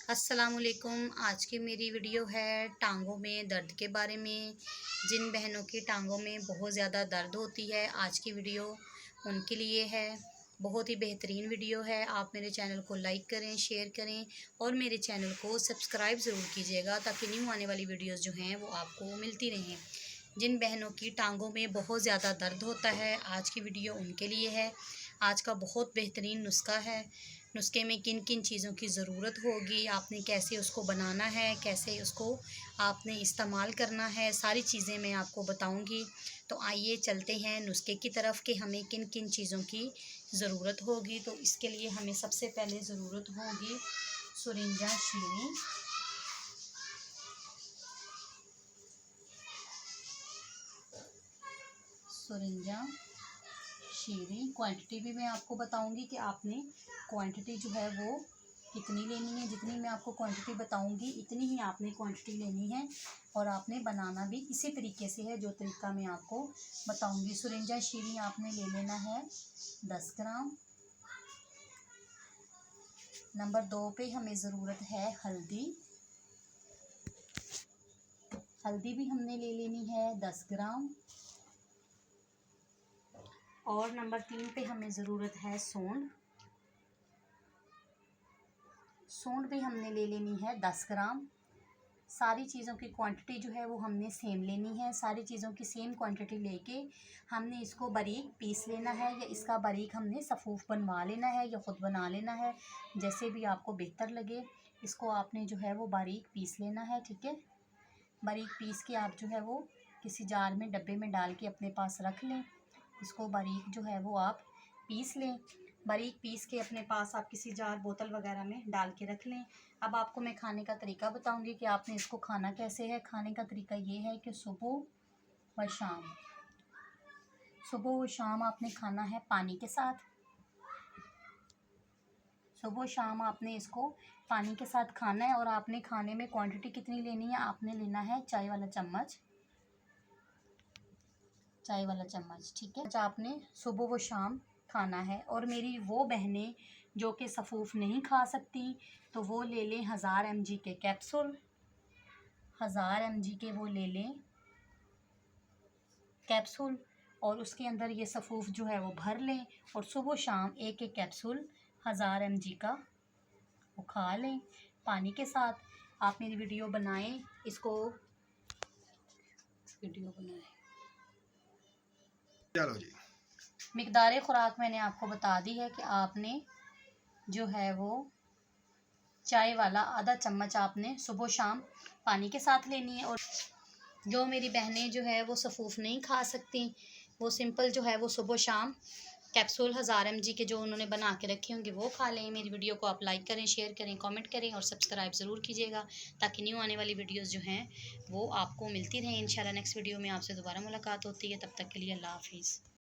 अस्सलामुअलैकुम। आज की मेरी वीडियो है टांगों में दर्द के बारे में। जिन बहनों की टांगों में बहुत ज़्यादा दर्द होती है, आज की वीडियो उनके लिए है। बहुत ही बेहतरीन वीडियो है। आप मेरे चैनल को लाइक करें, शेयर करें और मेरे चैनल को सब्सक्राइब ज़रूर कीजिएगा ताकि न्यू आने वाली वीडियोज़ जो हैं वो आपको मिलती रहें। जिन बहनों की टांगों में बहुत ज़्यादा दर्द होता है, आज की वीडियो उनके लिए है। आज का बहुत बेहतरीन नुस्खा है। नुस्खे में किन किन चीज़ों की ज़रूरत होगी, आपने कैसे उसको बनाना है, कैसे उसको आपने इस्तेमाल करना है, सारी चीज़ें मैं आपको बताऊंगी। तो आइए चलते हैं नुस्खे की तरफ कि हमें किन किन चीज़ों की ज़रूरत होगी। तो इसके लिए हमें सबसे पहले ज़रूरत होगी सुरिंजा शीरी, सुरिंजा शीरी। क्वांटिटी भी मैं आपको बताऊंगी कि आपने क्वांटिटी जो है वो कितनी लेनी है। जितनी मैं आपको क्वांटिटी बताऊंगी इतनी ही आपने क्वांटिटी लेनी है और आपने बनाना भी इसी तरीके से है जो तरीका मैं आपको बताऊंगी। सुरिंजा शीरी आपने ले लेना है 10 ग्राम। नंबर 2 पे हमें ज़रूरत है हल्दी। हल्दी भी हमने ले लेनी है 10 ग्राम। और नंबर 3 पे हमें ज़रूरत है सौंठ। सौंठ भी हमने ले लेनी है 10 ग्राम। सारी चीज़ों की क्वांटिटी जो है वो हमने सेम लेनी है। सारी चीज़ों की सेम क्वांटिटी लेके हमने इसको बारीक पीस लेना है या इसका बारीक हमने सफ़ूफ बनवा लेना है या ख़ुद बना लेना है, जैसे भी आपको बेहतर लगे। इसको आपने जो है वो बारीक पीस लेना है, ठीक है। बारीक पीस के आप जो है वो किसी जार में डब्बे में डाल के अपने पास रख लें। इसको बारीक जो है वो आप पीस लें। बारीक पीस के अपने पास आप किसी जार बोतल वगैरह में डाल के रख लें। अब आपको मैं खाने का तरीका बताऊंगी कि आपने इसको खाना कैसे है। खाने का तरीका ये है कि सुबह व शाम, सुबह व शाम आपने खाना है पानी के साथ। सुबह शाम आपने इसको पानी के साथ खाना है। और आपने खाने में क्वांटिटी कितनी लेनी है, आपने लेना है चाय वाला चम्मच, चाय वाला चम्मच, ठीक है। आपने सुबह व शाम खाना है। और मेरी वो बहनें जो कि सफ़ूफ नहीं खा सकती तो वो ले लें 1000 mg के कैप्सूल। 1000 mg के वो ले लें कैप्सूल और उसके अंदर ये सफ़ूफ जो है वो भर लें और सुबह शाम एक एक कैप्सूल 1000 mg का वो खा लें पानी के साथ। आप मेरी वीडियो बनाएं, इसको वीडियो बनाएं। चलो जी। मिकदार खुराक मैंने आपको बता दी है कि आपने जो है वो चाय वाला आधा चम्मच आपने सुबह शाम पानी के साथ लेनी है। और जो मेरी बहनें जो है वो सफ़ूफ नहीं खा सकती, वो सिंपल जो है वो सुबह शाम कैप्सूल 1000 mg के जो उन्होंने बना के रखे होंगे वो खा लें। मेरी वीडियो को आप लाइक करें, शेयर करें, कमेंट करें और सब्सक्राइब ज़रूर कीजिएगा ताकि न्यू आने वाली वीडियोज़ जो हैं वो आपको मिलती रहें। इंशाल्लाह नेक्स्ट वीडियो में आपसे दोबारा मुलाकात होती है। तब तक के लिए अल्लाह हाफिज़।